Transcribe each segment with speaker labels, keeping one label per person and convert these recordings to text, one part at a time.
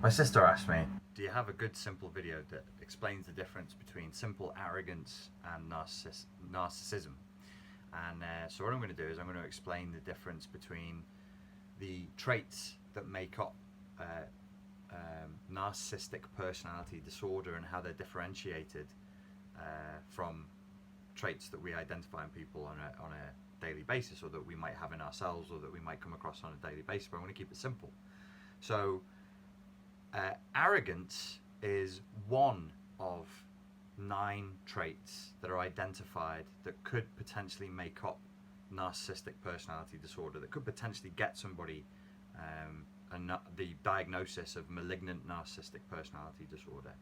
Speaker 1: My sister asked me, do you have a good simple video that explains the difference between simple arrogance and narcissism? And so what I'm going to do is I'm going to explain the difference between the traits that make up narcissistic personality disorder and how they're differentiated from traits that we identify in people on a daily basis, or that we might have in ourselves, or that we might come across on a daily basis. But I'm going to keep it simple. So arrogance is one of 9 traits that are identified that could potentially make up narcissistic personality disorder, that could potentially get somebody the diagnosis of malignant narcissistic personality disorder.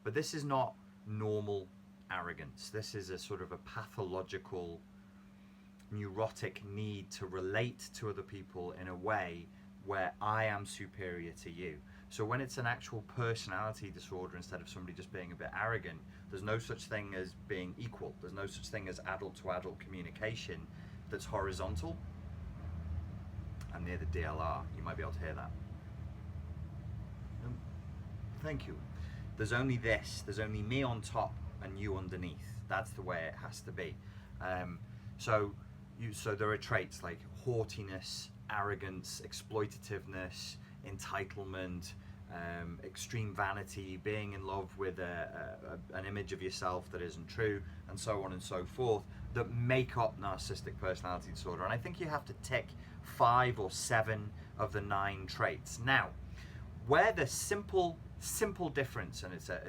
Speaker 1: But this is not normal arrogance. This is a sort of a pathological, neurotic need to relate to other people in a way where I am superior to you. So when it's an actual personality disorder, instead of somebody just being a bit arrogant, there's no such thing as being equal. There's no such thing as adult-to-adult communication that's horizontal. I'm near the DLR. You might be able to hear that. Thank you. There's only this. There's only me on top and you underneath. That's the way it has to be. So there are traits like haughtiness, arrogance, exploitativeness, entitlement, extreme vanity, being in love with an image of yourself that isn't true, and so on and so forth, that make up narcissistic personality disorder. And I think you have to tick 5 or 7 of the 9 traits. Now, where the simple difference, and it's a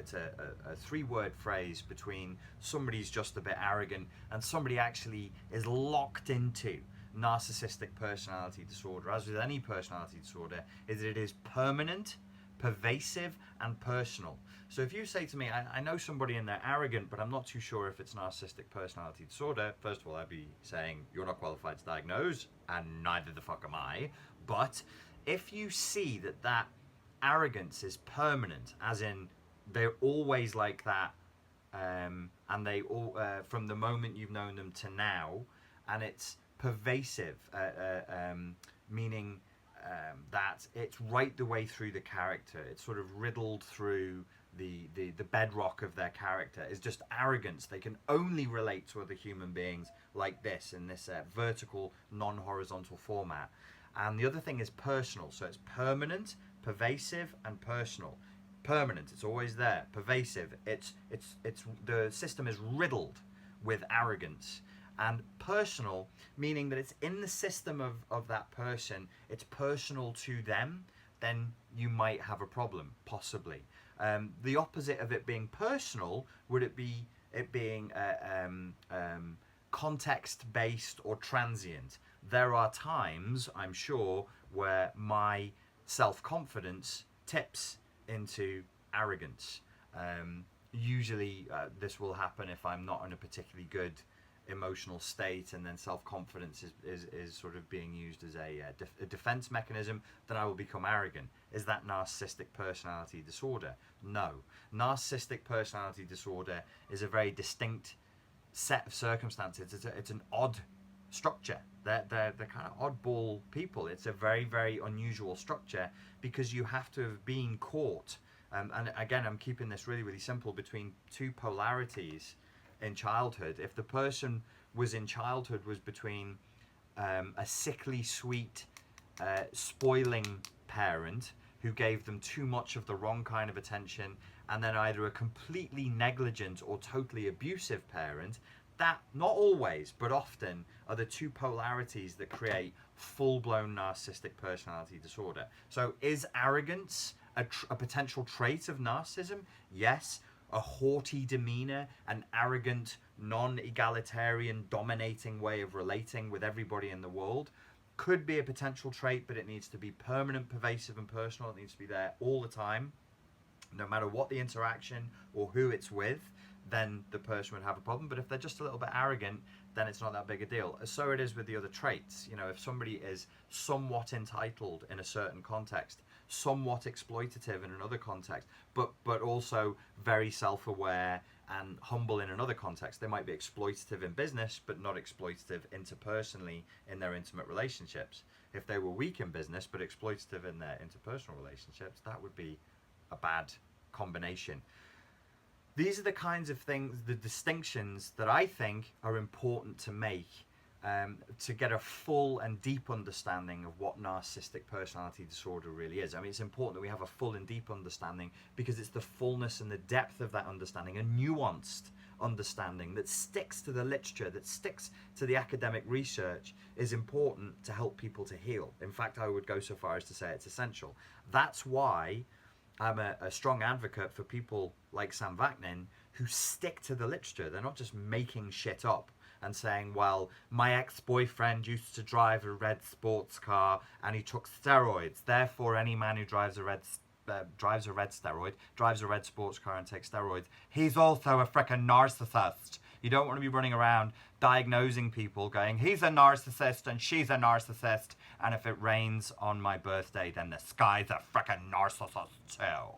Speaker 1: 3-word phrase between somebody's just a bit arrogant and somebody actually is locked into narcissistic personality disorder, as with any personality disorder, is that it is permanent, pervasive, and personal. So if you say to me, I know somebody and they're arrogant, but I'm not too sure if it's narcissistic personality disorder, first of all, I'd be saying, you're not qualified to diagnose, and neither the fuck am I. But if you see that arrogance is permanent, as in they're always like that, and they all from the moment you've known them to now, and it's pervasive, meaning that it's right the way through the character. It's sort of riddled through the bedrock of their character is just arrogance. They can only relate to other human beings like this, in this vertical, non-horizontal format. And the other thing is personal. So it's permanent, pervasive, and personal. Permanent, it's always there. Pervasive, it's the system is riddled with arrogance. And personal, meaning that it's in the system of that person, it's personal to them, then you might have a problem, possibly. The opposite of it being personal, would it be it being context-based or transient? There are times, I'm sure, where my self-confidence tips into arrogance. Usually this will happen if I'm not in a particularly good emotional state, and then self-confidence is sort of being used as a defense mechanism, then I will become arrogant. Is that narcissistic personality disorder? No. Narcissistic personality disorder is a very distinct set of circumstances. It's an odd structure. They're kind of oddball people. It's a very, very unusual structure, because you have to have been caught. And again, I'm keeping this really, really simple, between 2 polarities in childhood. If the person was in childhood was between a sickly sweet spoiling parent who gave them too much of the wrong kind of attention, and then either a completely negligent or totally abusive parent, that, not always but often, are the 2 polarities that create full-blown narcissistic personality disorder. So is arrogance a potential trait of narcissism? Yes. A haughty demeanor, an arrogant, non-egalitarian, dominating way of relating with everybody in the world could be a potential trait, but it needs to be permanent, pervasive, and personal. It needs to be there all the time, no matter what the interaction or who it's with. Then the person would have a problem. But if they're just a little bit arrogant, then it's not that big a deal. So it is with the other traits. You know, if somebody is somewhat entitled in a certain context, somewhat exploitative in another context, but also very self-aware and humble in another context. They might be exploitative in business, but not exploitative interpersonally in their intimate relationships. If they were weak in business, but exploitative in their interpersonal relationships, that would be a bad combination. These are the kinds of things, the distinctions that I think are important to make to get a full and deep understanding of what narcissistic personality disorder really is. I mean, it's important that we have a full and deep understanding because it's the fullness and the depth of that understanding, a nuanced understanding that sticks to the literature, that sticks to the academic research, is important to help people to heal. In fact, I would go so far as to say it's essential. That's why I'm a strong advocate for people like Sam Vaknin who stick to the literature. They're not just making shit up and saying, well, my ex-boyfriend used to drive a red sports car and he took steroids. Therefore, any man who drives a red sports car and takes steroids, he's also a frickin' narcissist. You don't want to be running around diagnosing people going, he's a narcissist and she's a narcissist, and if it rains on my birthday, then the sky's a frickin' narcissist too.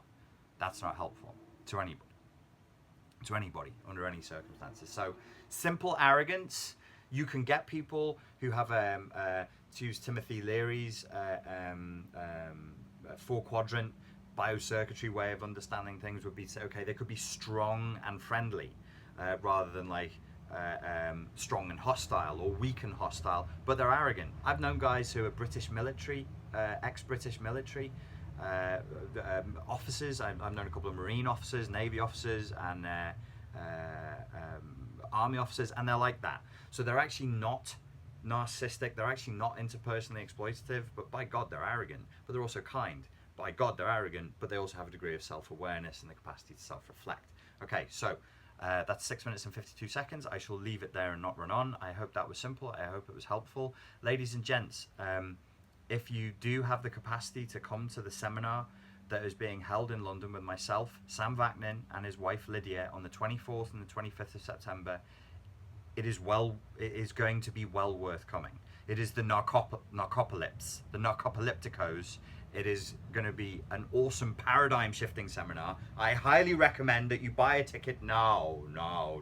Speaker 1: That's not helpful to anybody. To anybody, under any circumstances. So, simple arrogance. You can get people who have, to use Timothy Leary's 4-quadrant biocircuitry way of understanding things would be, okay, they could be strong and friendly rather than like strong and hostile or weak and hostile, but they're arrogant. I've known guys who are British military, ex-British military officers. I've known a couple of Marine officers, Navy officers, and Army officers, and they're like that. So they're actually not narcissistic, they're actually not interpersonally exploitative, but by God, they're arrogant, but they're also kind. By God, they're arrogant, but they also have a degree of self-awareness and the capacity to self-reflect. Okay, so that's 6 minutes and 52 seconds. I shall leave it there and not run on. I hope that was simple. I hope it was helpful. Ladies and gents, if you do have the capacity to come to the seminar that is being held in London with myself, Sam Vaknin, and his wife Lydia on the 24th and the 25th of September, it is going to be well worth coming. It is the narcopolypse, the narcopolypticos. It is going to be an awesome paradigm shifting seminar. I highly recommend that you buy a ticket now,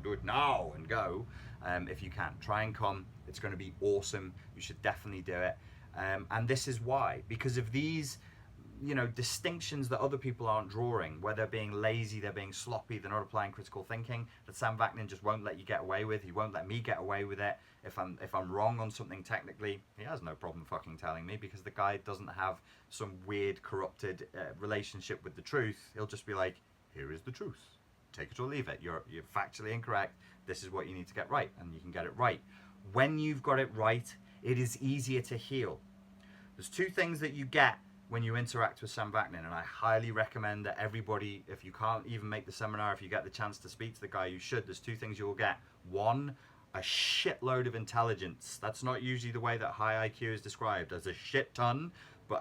Speaker 1: do it now and go. If you can, try and come. It's going to be awesome. You should definitely do it. And this is why, because of these, distinctions that other people aren't drawing, where they're being lazy, they're being sloppy, they're not applying critical thinking, that Sam Vaknin just won't let you get away with. He won't let me get away with it. If I'm wrong on something technically, he has no problem fucking telling me, because the guy doesn't have some weird corrupted relationship with the truth. He'll just be like, here is the truth. Take it or leave it. You're factually incorrect. This is what you need to get right, and you can get it right. When you've got it right, it is easier to heal. There's two things that you get when you interact with Sam Vaknin, and I highly recommend that everybody, if you can't even make the seminar, if you get the chance to speak to the guy, you should. There's two things you'll get. One, a shitload of intelligence. That's not usually the way that high IQ is described, as a shit ton,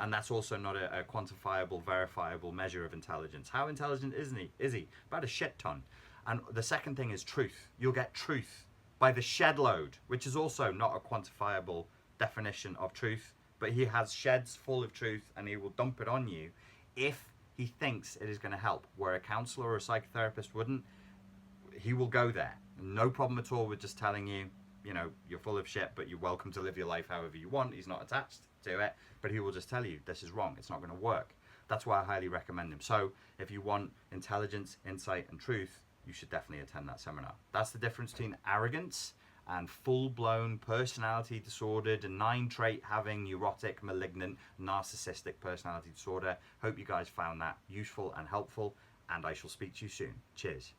Speaker 1: and that's also not a quantifiable, verifiable measure of intelligence. How intelligent is he? About a shit ton. And the second thing is truth. You'll get truth by the shed load, which is also not a quantifiable definition of truth, but he has sheds full of truth and he will dump it on you if he thinks it is going to help. Where a counselor or a psychotherapist wouldn't, he will go there. No problem at all with just telling you, you're full of shit, but you're welcome to live your life however you want. He's not attached to it, but he will just tell you, this is wrong, it's not going to work. That's why I highly recommend him. So if you want intelligence, insight, and truth, you should definitely attend that seminar. That's the difference between arrogance and full-blown personality disordered and 9-trait having neurotic, malignant, narcissistic personality disorder. Hope you guys found that useful and helpful, and I shall speak to you soon. Cheers.